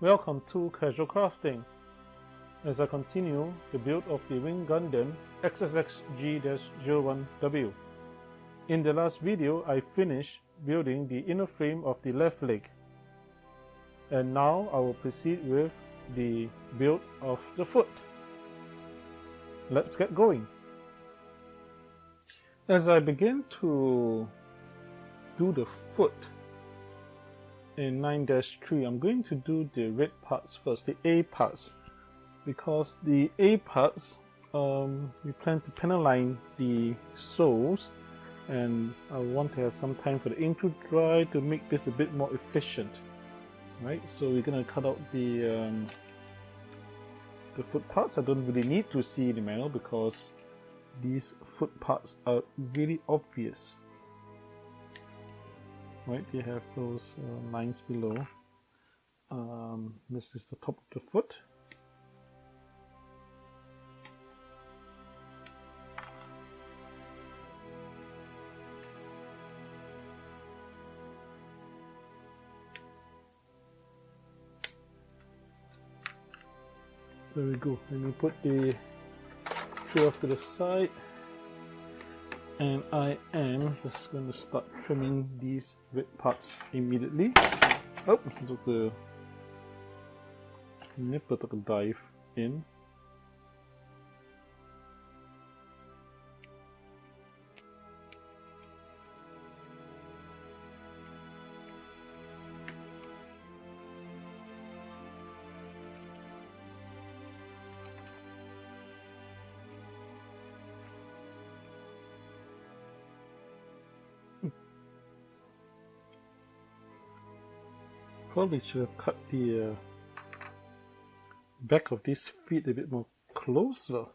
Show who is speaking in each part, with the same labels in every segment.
Speaker 1: Welcome to Casual Crafting. As I continue the build of the Wing Gundam XXXG-01W. In the last video, I finished building the inner frame of the left leg. And now I will proceed with the build of the foot. Let's get going. As I begin to do the foot in 9-3, I'm going to do the red parts first, the A parts, because the A parts we plan to panel the soles, and I want to have some time for the ink to dry to make this a bit more efficient. Right, so we're gonna cut out the foot parts. I don't really need to see the manual because these foot parts are really obvious. Right, you have those lines below. This is the top of the foot. There we go. Let me put the tray off to the side. And I am just going to start trimming these red parts immediately. Oh, took the nipple took a dive in. Probably should have cut the back of these feet a bit more closer.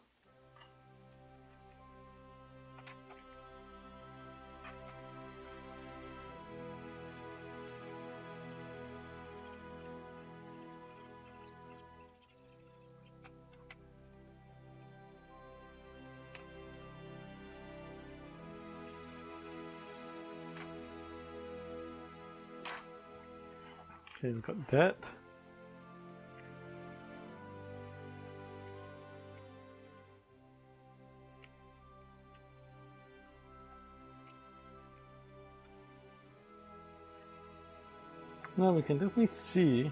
Speaker 1: Okay, we've got that. Now we can definitely see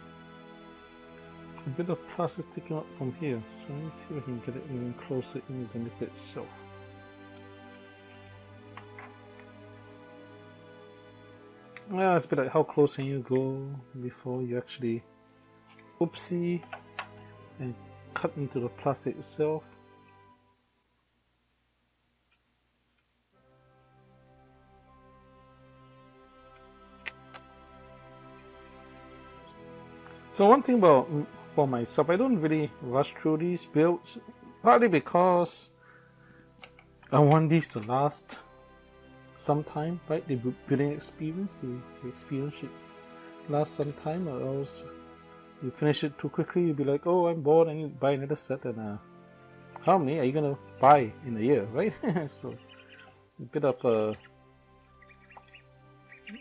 Speaker 1: a bit of plastic sticking out from here. So let me see if I can get it even closer in the nipple itself. Well, it's a bit like how close can you go before you actually oopsie and cut into the plastic itself. So one thing about for myself, I don't really rush through these builds, partly because I want these to last some time, right? The building experience, the experience should last some time, or else you finish it too quickly, you'll be like, oh, I'm bored, I need to buy another set, and how many are you gonna buy in a year, right? So a bit of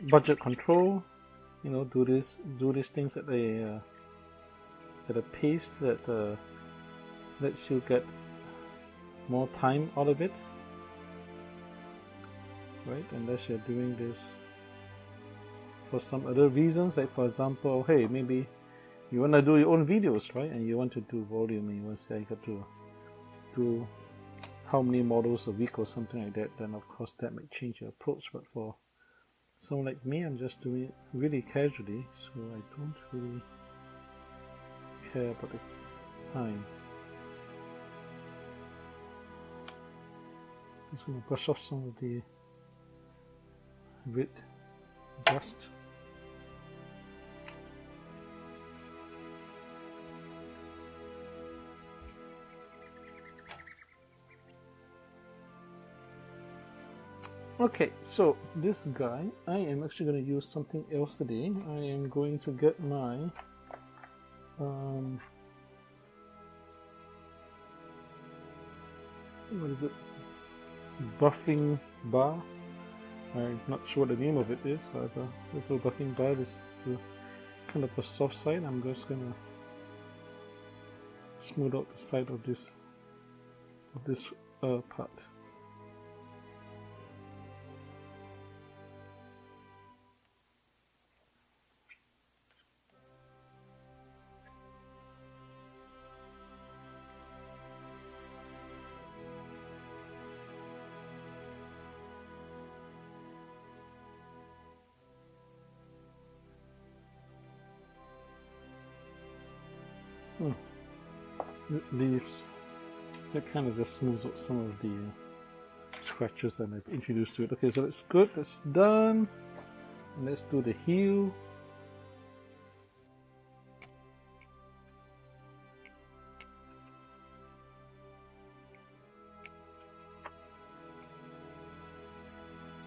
Speaker 1: budget control, you know, do these things at a pace that lets you get more time out of it. Right, unless you're doing this for some other reasons, like for example, hey, maybe you want to do your own videos, right, and you want to do volume, and you want to say I got to do how many models a week or something like that, then of course that might change your approach. But for someone like me, I'm just doing it really casually, so I don't really care about the time. Just going to brush off some of the red dust. Okay, so this guy, I am actually going to use something else today. I am going to get my what is it? Buffing bar. I'm not sure what the name of it is, but a little buffing bar is to kind of a soft side. I'm just gonna smooth out the side of this part. It leaves, that kind of just smooths out some of the scratches that I've introduced to it. Okay, so that's good, that's done. And let's do the heel.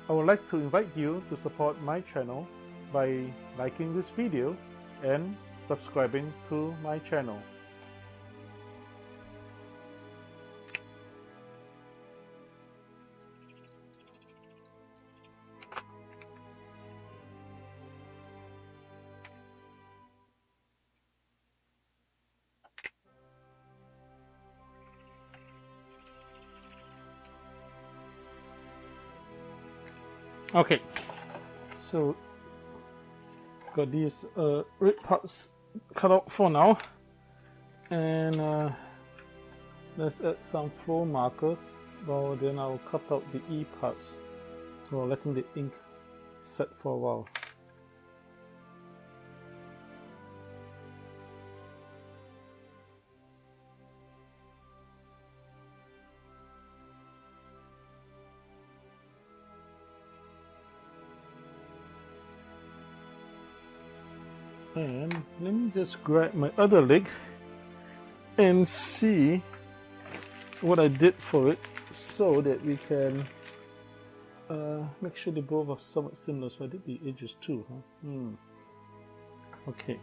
Speaker 1: I would like to invite you to support my channel by liking this video and subscribing to my channel. Okay, so got these red parts cut out for now, and let's add some flow markers. Well, then I'll cut out the E parts while letting the ink set for a while. And let me just grab my other leg and see what I did for it so that we can make sure they both are somewhat similar. So I did the edges too, huh? Okay.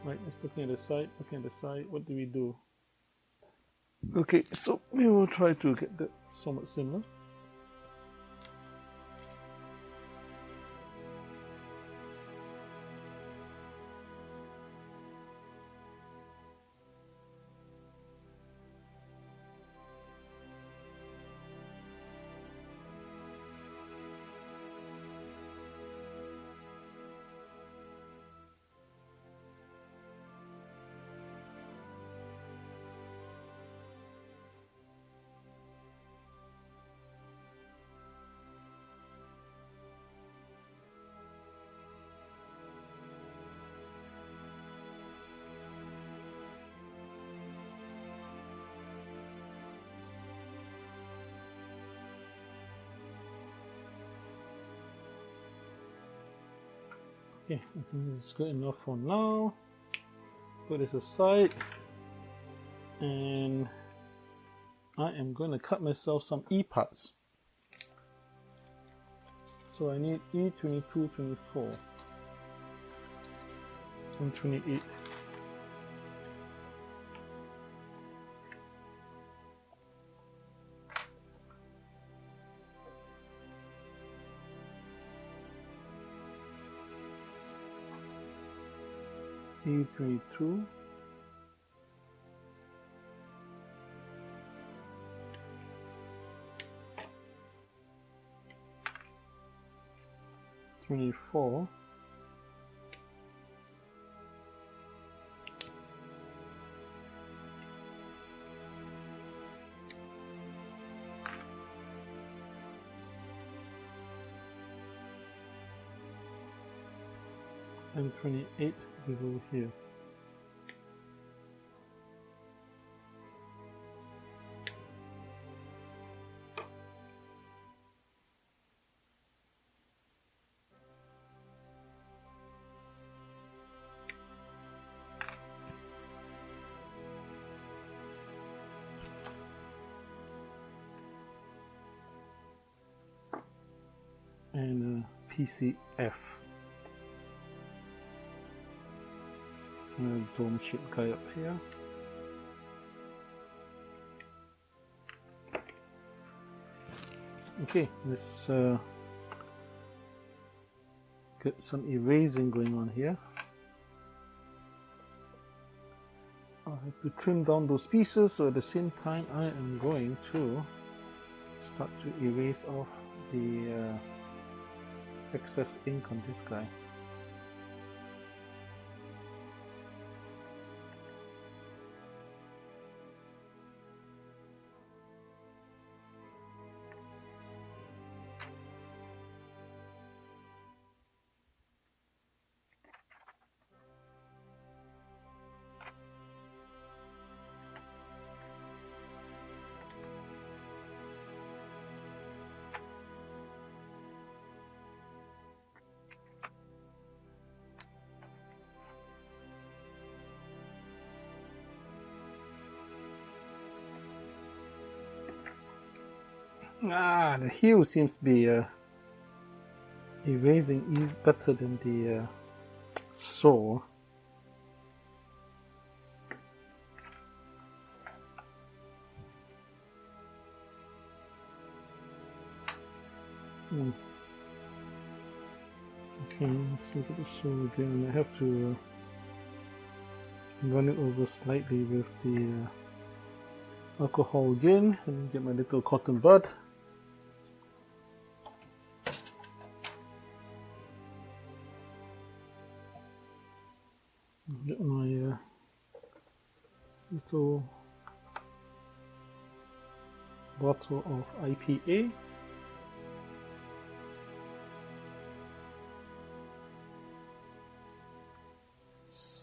Speaker 1: Right, let's looking at the side, what do we do? Okay, so we will try to get that somewhat similar. Okay, I think it's good enough for now. Put this aside, and I am going to cut myself some E parts. So I need E22, 24, and 28. E22, '24, and 28 below here. And PCF. And a dome shaped guy up here. Okay, let's get some erasing going on here. I have to trim down those pieces, so at the same time I am going to start to erase off the excess ink on this guy. The heel seems to be erasing better than the sole. Okay, let's look at the sole again. I have to run it over slightly with the alcohol again and get my little cotton bud. Get my little bottle of IPA.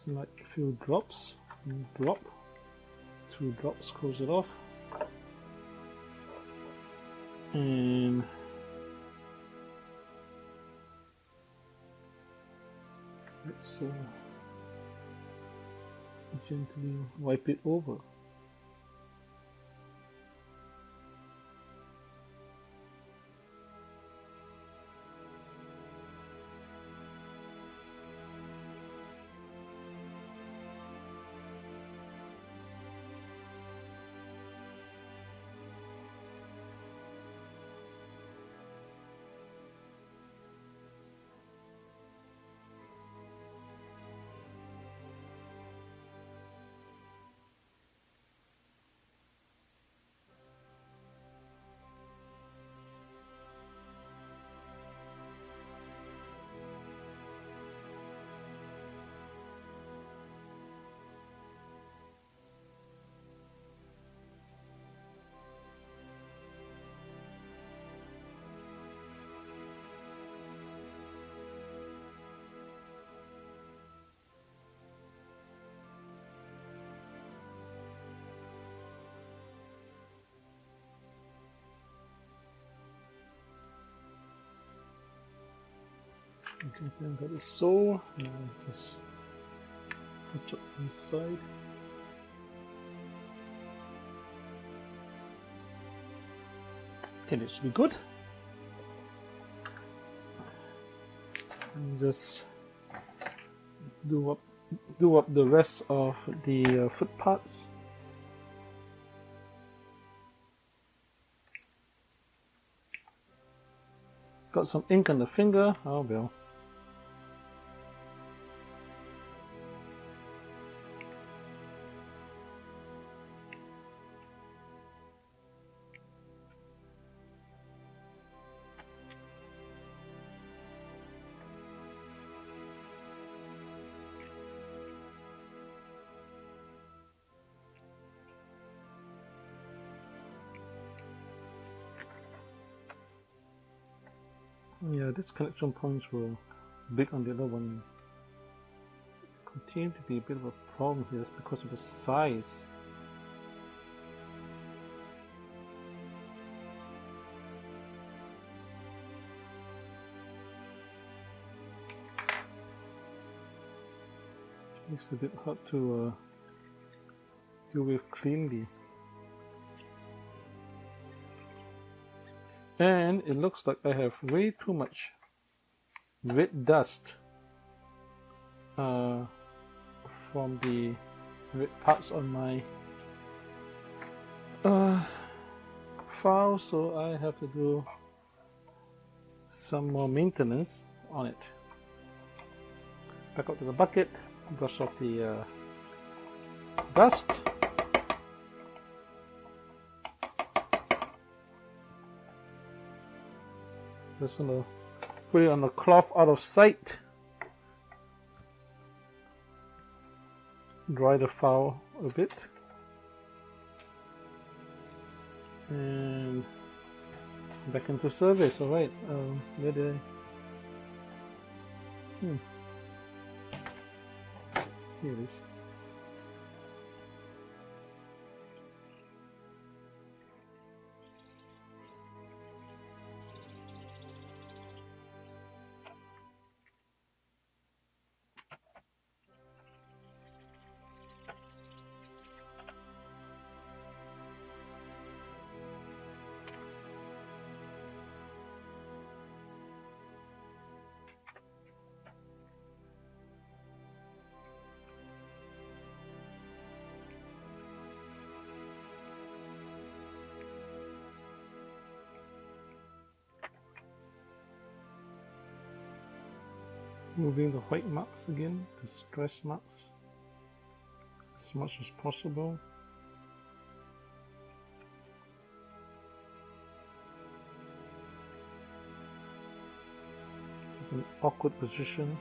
Speaker 1: Like a few drops, drop, 2 drops, close it off, and let's gently wipe it over. Okay, then that is so. Now just touch up this side. Okay, this should be good. And just do up the rest of the foot parts. Got some ink on the finger. Oh well. Yeah, these connection points were big on the other one. Continue to be a bit of a problem here just because of the size. Makes it a bit hard to deal with cleanly. And it looks like I have way too much red dust from the red parts on my file, so I have to do some more maintenance on it. Back up to the bucket, brush off the dust. Just gonna put it on the cloth out of sight. Dry the file a bit. And back into service. Alright, where did I? Here it is. Moving the white marks again, the stress marks, as much as possible. It's an awkward position.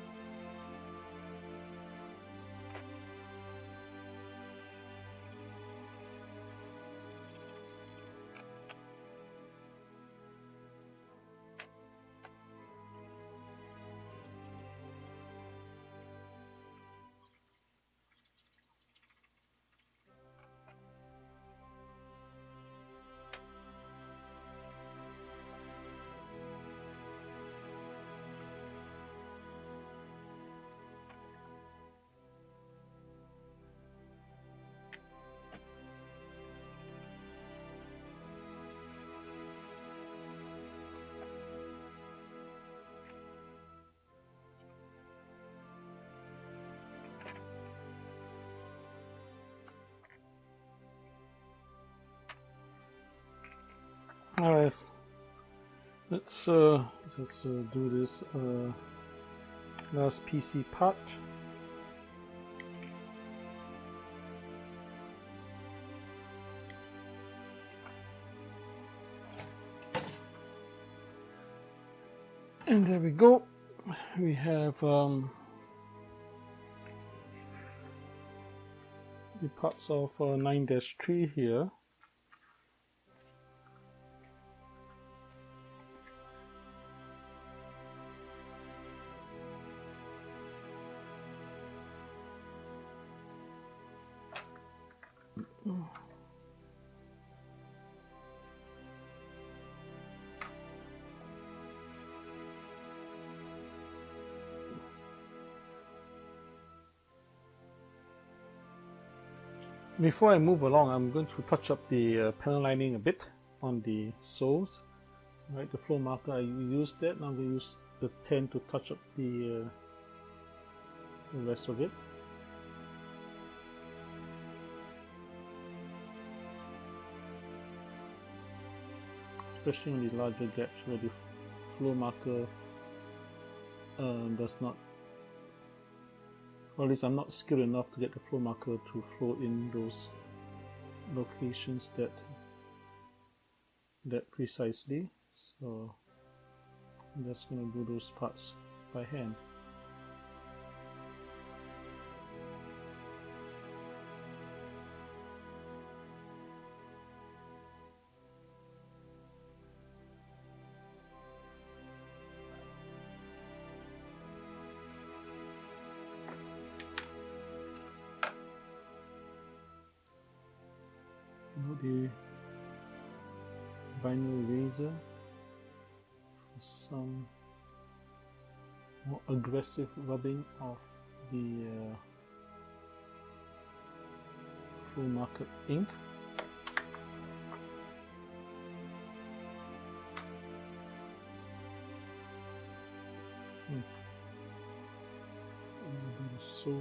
Speaker 1: Alright, let's do this last PC part. And there we go. We have the parts of 9-3 here. Before I move along, I'm going to touch up the panel lining a bit on the soles. Right, the flow marker, I used that. Now I'm going to use the pen to touch up the rest of it. Especially in the larger gaps where the flow marker does not, or at least I'm not skilled enough to get the flow marker to flow in those locations that precisely. So I'm just going to do those parts by hand. The vinyl razor for some more aggressive rubbing of the flow marker ink. So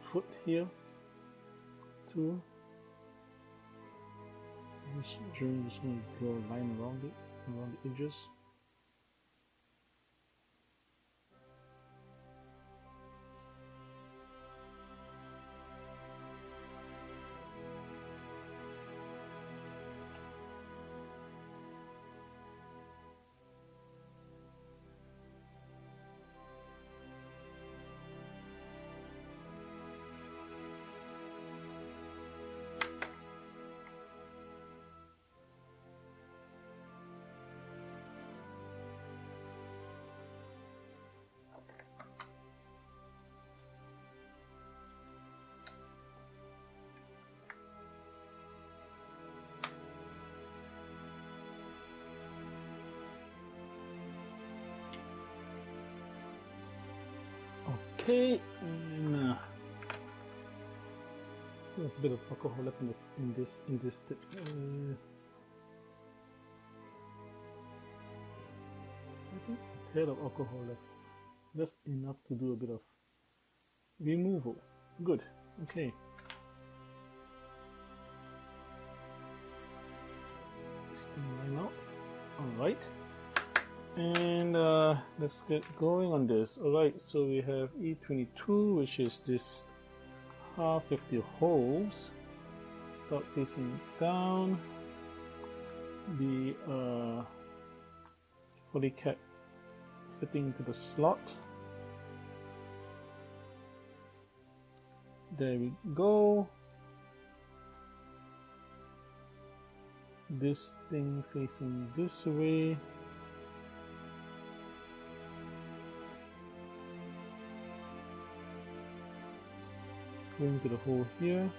Speaker 1: foot here too. Just going to draw a line around it, around the edges. Okay, and there's a bit of alcohol left in this tip. I think it's a tail of alcohol left. Just enough to do a bit of removal. Good. Okay. Line out. Alright. And let's get going on this. Alright, so we have E22, which is this half of the holes. Start facing down. The poly cap fitting into the slot. There we go. This thing facing this way. Going to the hole here.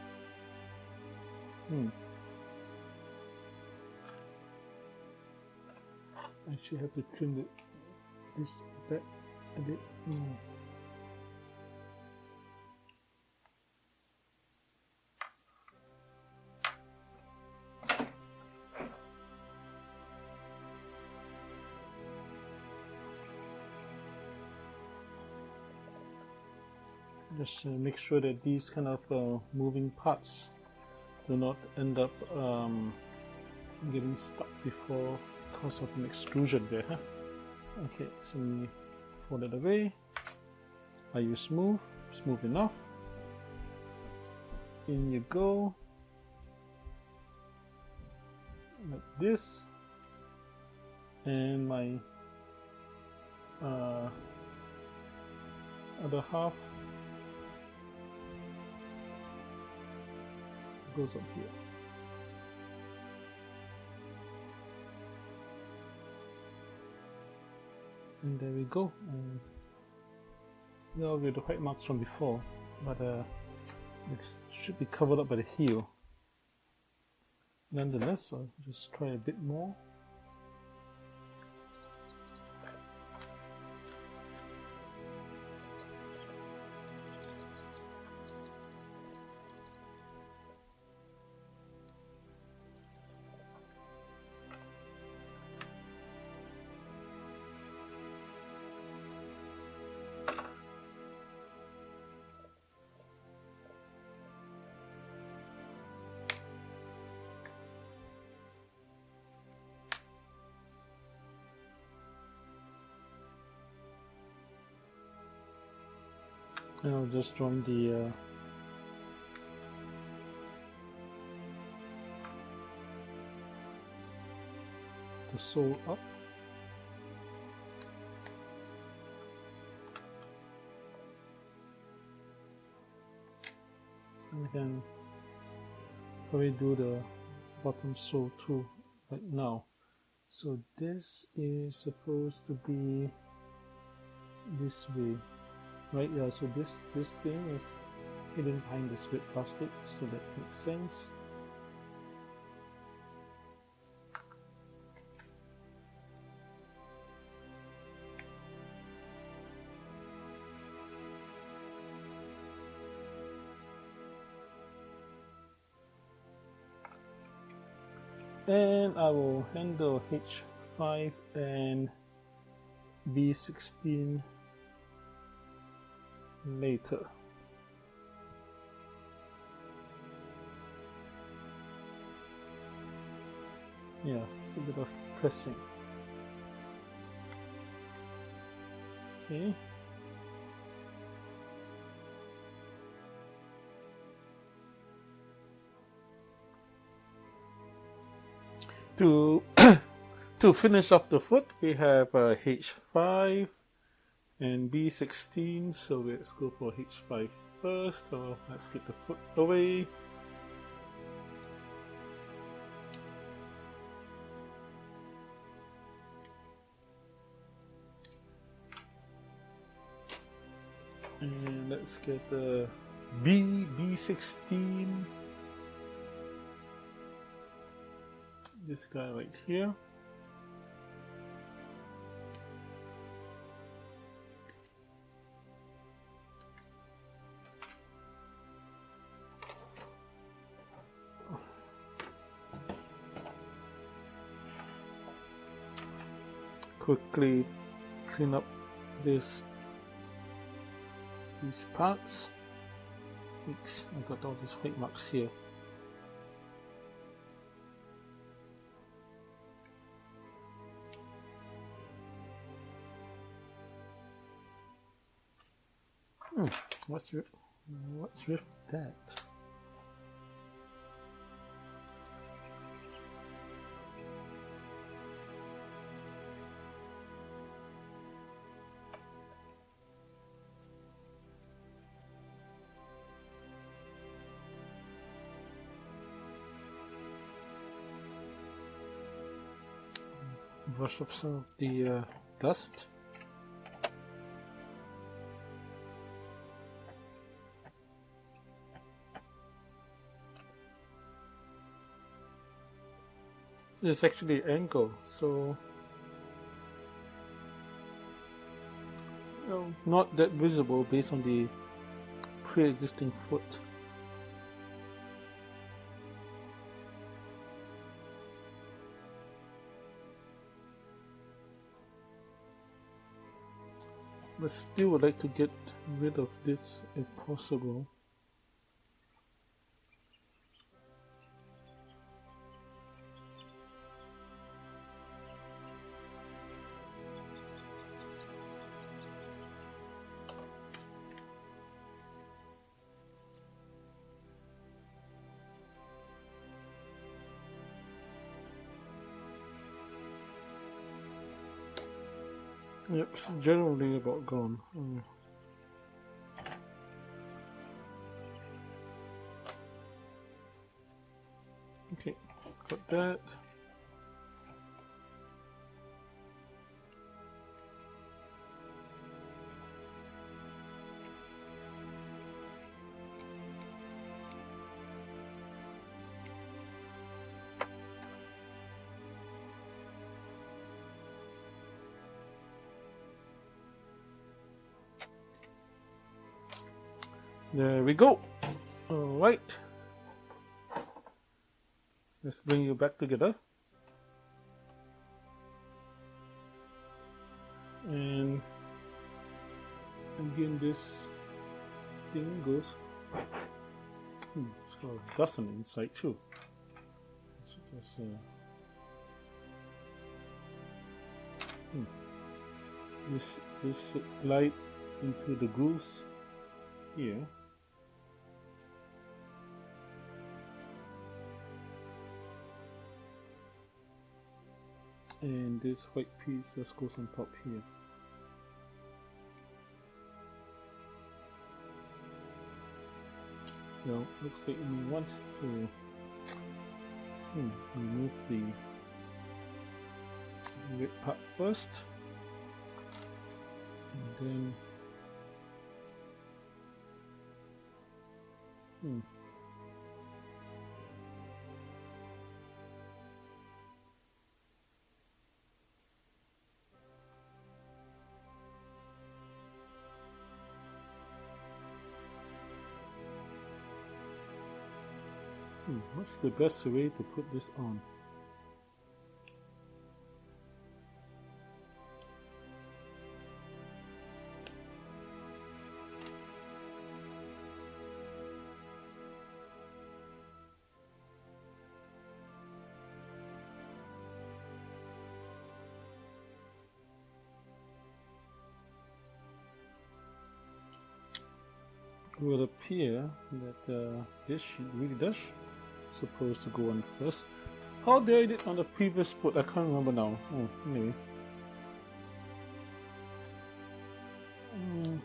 Speaker 1: I actually have to trim this back a bit. Just make sure that these kind of moving parts do not end up getting stuck before because of an extrusion there. Okay, so we fold it away. Are you smooth? Smooth enough. In you go. Like this. And my other half goes up here. And there we go. And with the white marks from before, but it should be covered up by the heel. Nonetheless, I'll just try a bit more. And I'll just join the sole up. And we can probably do the bottom sole too right now. So this is supposed to be this way. Right, yeah, so this thing is hidden behind this red plastic, so that makes sense. And I will handle H5 and B16 later. Yeah, it's a bit of pressing. See? To finish off the foot, we have H5 and B16, so let's go for H5 first. So let's get the foot away. And let's get the B16. This guy right here. quickly clean up these parts. Oops, I got all these white marks here. What's with that? Brush off some of the dust. It's actually angle, so not that visible based on the pre-existing foot. But still would like to get rid of this if possible. Yep, it's generally about gone. Okay, got that. There we go. Alright. Let's bring you back together. And again, this thing goes. It's got dust on the inside too. So just, this should slide into the grooves here. And this white piece just goes on top here. Now, looks like we want to remove the red part first, and then what's the best way to put this on? It would appear that this really does supposed to go on first. How did I do it on the previous foot? I can't remember now. Oh, anyway. I'm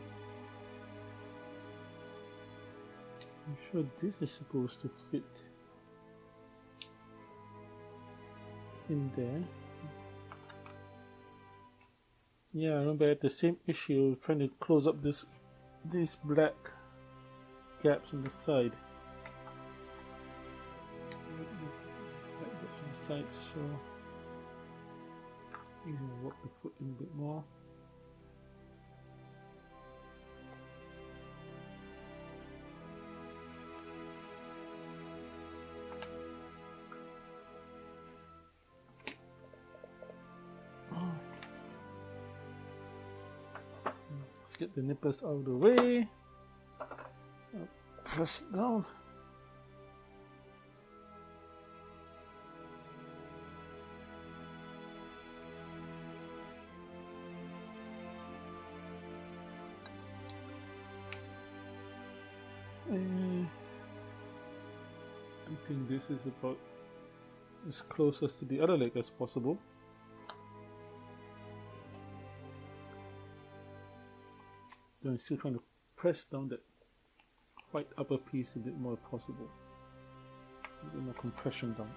Speaker 1: sure this is supposed to fit in there. Yeah, I remember I had the same issue trying to close up these black gaps on the side. Side, so you can work the foot in a bit more. Get the nippers out of the way. Press it down. I think this is about as close as to the other leg as possible. Then I'm still trying to press down that white upper piece a bit more if possible. A bit more compression down.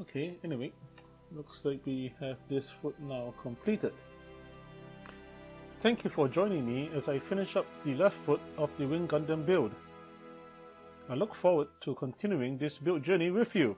Speaker 1: Okay, anyway, looks like we have this foot now completed. Thank you for joining me as I finish up the left foot of the Wing Gundam build. I look forward to continuing this build journey with you.